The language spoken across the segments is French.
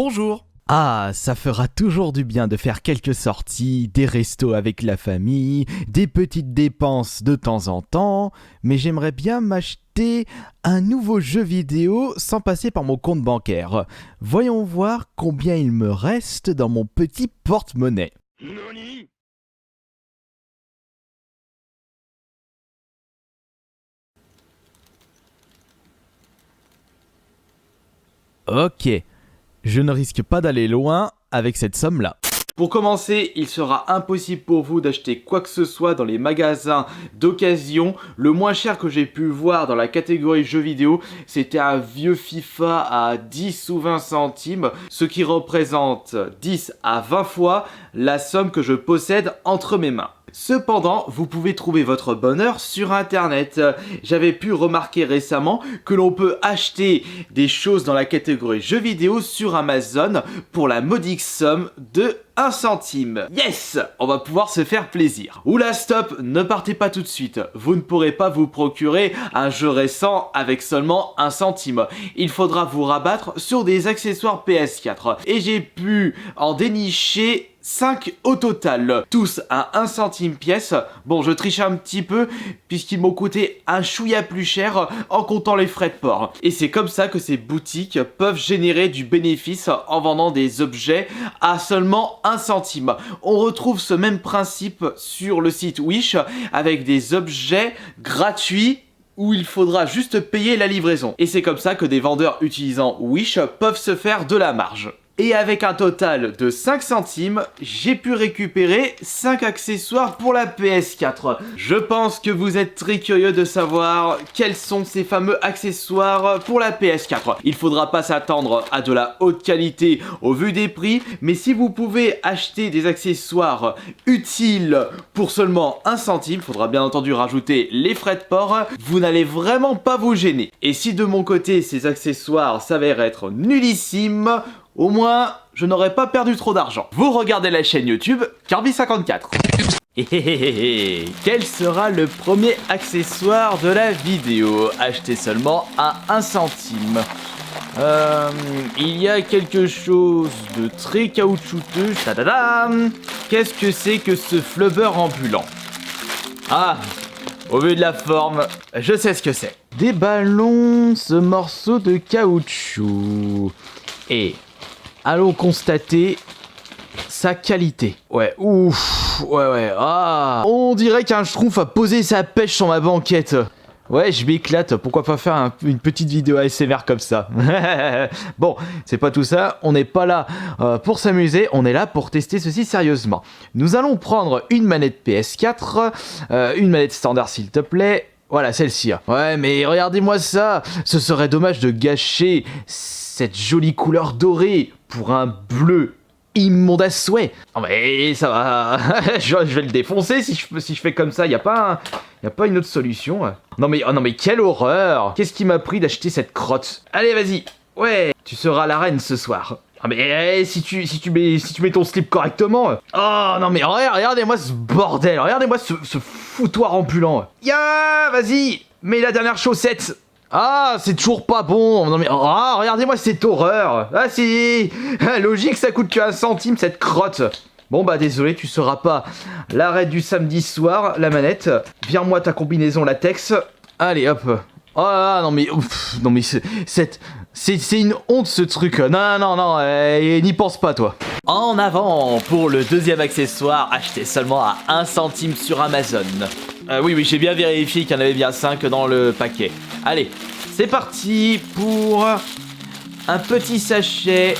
Bonjour. Ah, ça fera toujours du bien de faire quelques sorties, des restos avec la famille, des petites dépenses de temps en temps, mais j'aimerais bien m'acheter un nouveau jeu vidéo sans passer par mon compte bancaire. Voyons voir combien il me reste dans mon petit porte-monnaie. Nani? Ok, je ne risque pas d'aller loin avec cette somme-là. Pour commencer, il sera impossible pour vous d'acheter quoi que ce soit dans les magasins d'occasion. Le moins cher que j'ai pu voir dans la catégorie jeux vidéo, c'était un vieux FIFA à 10 ou 20 centimes, ce qui représente 10 à 20 fois la somme que je possède entre mes mains. Cependant, vous pouvez trouver votre bonheur sur internet. J'avais pu remarquer récemment que l'on peut acheter des choses dans la catégorie jeux vidéo sur Amazon pour la modique somme de 1 centime. Yes! On va pouvoir se faire plaisir. Oula stop, ne partez pas tout de suite. Vous ne pourrez pas vous procurer un jeu récent avec seulement 1 centime. Il faudra vous rabattre sur des accessoires PS4. Et j'ai pu en dénicher 5 au total, tous à 1 centime pièce. Bon, je triche un petit peu puisqu'ils m'ont coûté un chouïa plus cher en comptant les frais de port. Et c'est comme ça que ces boutiques peuvent générer du bénéfice en vendant des objets à seulement 1 centime. On retrouve ce même principe sur le site Wish avec des objets gratuits où il faudra juste payer la livraison. Et c'est comme ça que des vendeurs utilisant Wish peuvent se faire de la marge. Et avec un total de 5 centimes, j'ai pu récupérer 5 accessoires pour la PS4. Je pense que vous êtes très curieux de savoir quels sont ces fameux accessoires pour la PS4. Il faudra pas s'attendre à de la haute qualité au vu des prix, mais si vous pouvez acheter des accessoires utiles pour seulement 1 centime, faudra bien entendu rajouter les frais de port, vous n'allez vraiment pas vous gêner. Et si de mon côté ces accessoires s'avèrent être nullissimes, au moins, je n'aurais pas perdu trop d'argent. Vous regardez la chaîne YouTube Kirby54. Quel sera le premier accessoire de la vidéo, acheté seulement à 1 centime? Il y a quelque chose de très caoutchouteux. Tadadam! Qu'est-ce que c'est que ce flubber ambulant? Ah, au vu de la forme, je sais ce que c'est. Déballons ce morceau de caoutchouc. Et allons constater sa qualité. Ouais, ouf, ouais, ah. On dirait qu'un schtroumpf a posé sa pêche sur ma banquette. Ouais, je m'éclate, pourquoi pas faire une petite vidéo ASMR comme ça. Bon, c'est pas tout ça, on n'est pas là pour s'amuser, on est là pour tester ceci sérieusement. Nous allons prendre une manette PS4, une manette standard s'il te plaît. Voilà, celle-ci. Ouais, mais regardez-moi ça. Ce serait dommage de gâcher cette jolie couleur dorée pour un bleu immonde à souhait. Non mais ça va. je vais le défoncer si je fais comme ça. Y a pas une autre solution. Non mais quelle horreur. Qu'est-ce qui m'a pris d'acheter cette crotte? Allez, vas-y. Ouais, tu seras la reine ce soir. Ah mais si tu mets ton slip correctement. Oh non mais regardez-moi ce bordel. Regardez-moi ce foutoir ambulant. Ya, vas-y, mets la dernière chaussette. Ah, c'est toujours pas bon. Non mais regardez-moi cette horreur. Ah si, logique, ça coûte que 1 centime cette crotte. Bon bah désolé, tu seras pas l'arrêt du samedi soir, la manette. Vire-moi ta combinaison latex. Allez hop. Oh non mais c'est une honte ce truc. Non, n'y pense pas toi. En avant pour le deuxième accessoire acheté seulement à 1 centime sur Amazon. Oui, j'ai bien vérifié qu'il y en avait bien 5 dans le paquet. Allez, c'est parti pour un petit sachet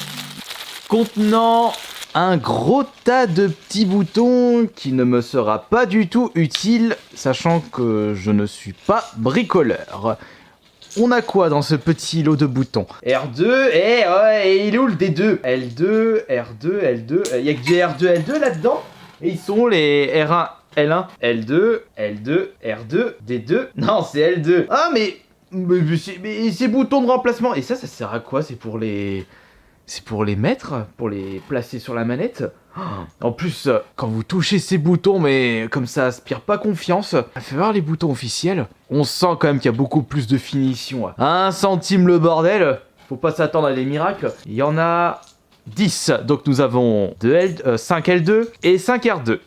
contenant un gros tas de petits boutons qui ne me sera pas du tout utile, sachant que je ne suis pas bricoleur. On a quoi dans ce petit lot de boutons? R2, et il est où le D2? L2, R2, L2, il y a que du R2, L2 là-dedans? Et ils sont les R1, L1, L2, L2, R2, D2. Non, c'est L2. Ah, mais ces boutons de remplacement. Et ça sert à quoi? C'est pour les mettre? Pour les placer sur la manette? En plus, quand vous touchez ces boutons, mais comme ça aspire pas confiance, fait voir les boutons officiels. On sent quand même qu'il y a beaucoup plus de finition. 1 centime le bordel. Faut pas s'attendre à des miracles. Il y en a 10. Donc nous avons 5 L2 et 5 R2.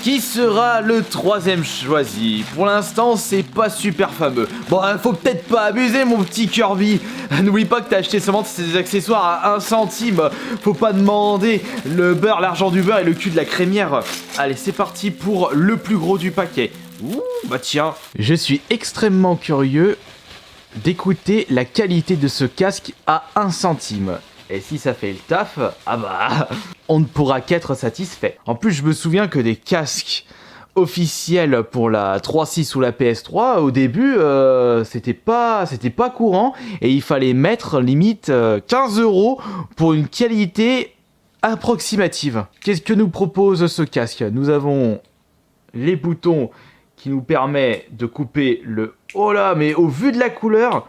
Qui sera le troisième choisi? Pour l'instant, c'est pas super fameux. Bon, faut peut-être pas abuser, mon petit Kirby. N'oublie pas que t'as acheté seulement ces accessoires à 1 centime. Faut pas demander le beurre, l'argent du beurre et le cul de la crémière. Allez, c'est parti pour le plus gros du paquet. Ouh, bah tiens. Je suis extrêmement curieux d'écouter la qualité de ce casque à 1 centime. Et si ça fait le taf, ah bah, on ne pourra qu'être satisfait. En plus, je me souviens que des casques officiels pour la 3.6 ou la PS3, au début, c'était pas courant. Et il fallait mettre limite 15 € pour une qualité approximative. Qu'est-ce que nous propose ce casque? Nous avons les boutons qui nous permettent de couper le... Oh là, mais au vu de la couleur...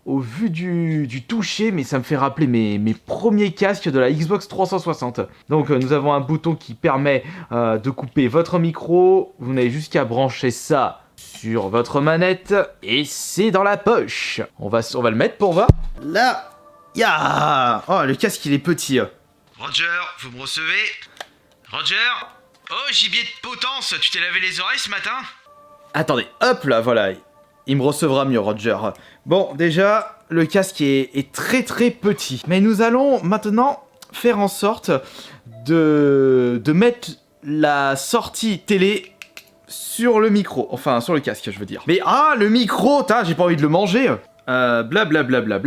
Au vu du toucher, mais ça me fait rappeler mes premiers casques de la Xbox 360. Donc nous avons un bouton qui permet de couper votre micro. Vous n'avez juste qu'à brancher ça sur votre manette et c'est dans la poche. On va le mettre pour voir. Là, oh, le casque il est petit. Roger, vous me recevez? Roger? Oh, gibier de potence, tu t'es lavé les oreilles ce matin? Attendez, hop là, voilà. Il me recevra mieux, Roger. Bon, déjà, le casque est très très petit. Mais nous allons maintenant faire en sorte de mettre la sortie télé sur le micro. Enfin, sur le casque, je veux dire. Mais le micro, j'ai pas envie de le manger. Blablabla.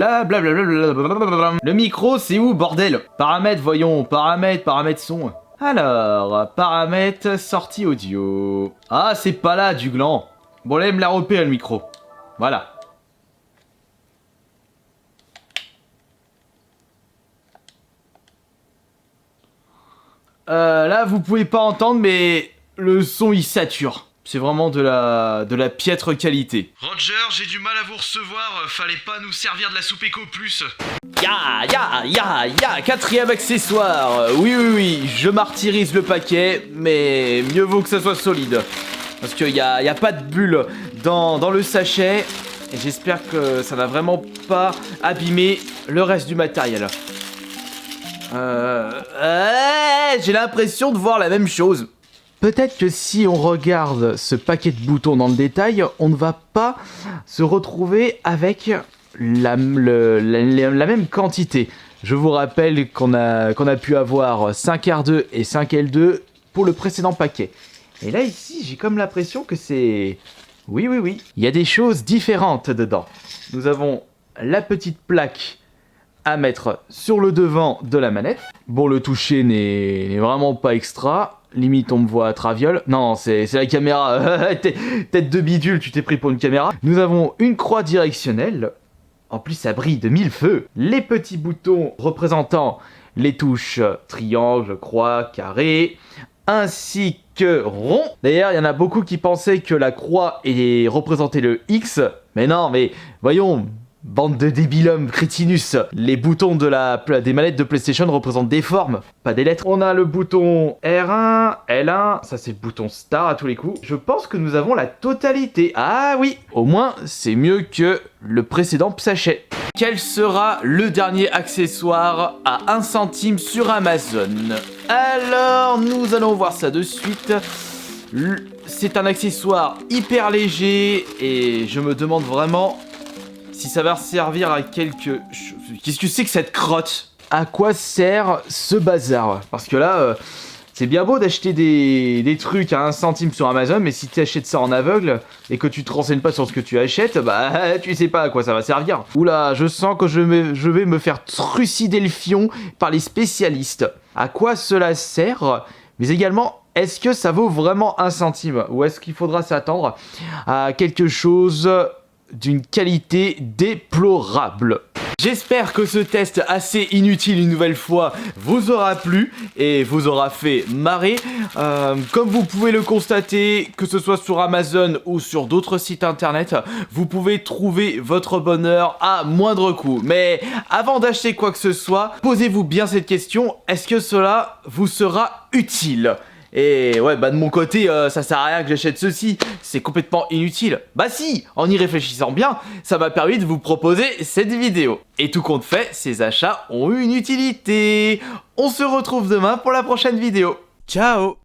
Le micro, c'est où, bordel? Paramètres, voyons. Paramètres son. Alors, paramètres, sortie audio. Ah, c'est pas là, du gland. Bon, là, il me l'a repéré, le micro. Voilà. Là, vous pouvez pas entendre, mais le son, il sature. C'est vraiment de la piètre qualité. Roger, j'ai du mal à vous recevoir, fallait pas nous servir de la soupe Eco Plus. Quatrième accessoire. Oui, je martyrise le paquet, mais mieux vaut que ça soit solide. Parce qu'il y a pas de bulle dans le sachet. Et j'espère que ça va vraiment pas abîmer le reste du matériel. J'ai l'impression de voir la même chose. Peut-être que si on regarde ce paquet de boutons dans le détail, on ne va pas se retrouver avec la même quantité. Je vous rappelle qu'on a pu avoir 5 R2 et 5 L2 pour le précédent paquet. Et là, ici, j'ai comme l'impression que c'est... Oui. Il y a des choses différentes dedans. Nous avons la petite plaque à mettre sur le devant de la manette. Bon, le toucher n'est vraiment pas extra. Limite, on me voit à traviole. Non, c'est la caméra. Tête de bidule, tu t'es pris pour une caméra. Nous avons une croix directionnelle. En plus, ça brille de mille feux. Les petits boutons représentant les touches triangle, croix, carré, ainsi que rond. D'ailleurs, il y en a beaucoup qui pensaient que la croix représentait le X. Mais non, mais voyons, bande de débilums, crétinus. Les boutons des manettes de PlayStation représentent des formes, pas des lettres. On a le bouton R1, L1, ça c'est le bouton Star à tous les coups. Je pense que nous avons la totalité. Ah oui, au moins c'est mieux que le précédent sachet. Quel sera le dernier accessoire à 1 centime sur Amazon? Alors, nous allons voir ça de suite. C'est un accessoire hyper léger et je me demande vraiment si ça va servir à quelque chose. Qu'est-ce que c'est que cette crotte? À quoi sert ce bazar? Parce que là, c'est bien beau d'acheter des trucs à 1 centime sur Amazon, mais si tu achètes ça en aveugle et que tu te renseignes pas sur ce que tu achètes, bah tu sais pas à quoi ça va servir. Oula, je sens que je vais me faire trucider le fion par les spécialistes. À quoi cela sert? Mais également, est-ce que ça vaut vraiment 1 centime? Ou est-ce qu'il faudra s'attendre à quelque chose d'une qualité déplorable? J'espère que ce test assez inutile une nouvelle fois vous aura plu et vous aura fait marrer. Comme vous pouvez le constater, que ce soit sur Amazon ou sur d'autres sites internet, vous pouvez trouver votre bonheur à moindre coût. Mais avant d'acheter quoi que ce soit, posez-vous bien cette question, est-ce que cela vous sera utile ? Et ouais, bah de mon côté, ça sert à rien que j'achète ceci, c'est complètement inutile. Bah si, en y réfléchissant bien, ça m'a permis de vous proposer cette vidéo. Et tout compte fait, ces achats ont eu une utilité. On se retrouve demain pour la prochaine vidéo. Ciao!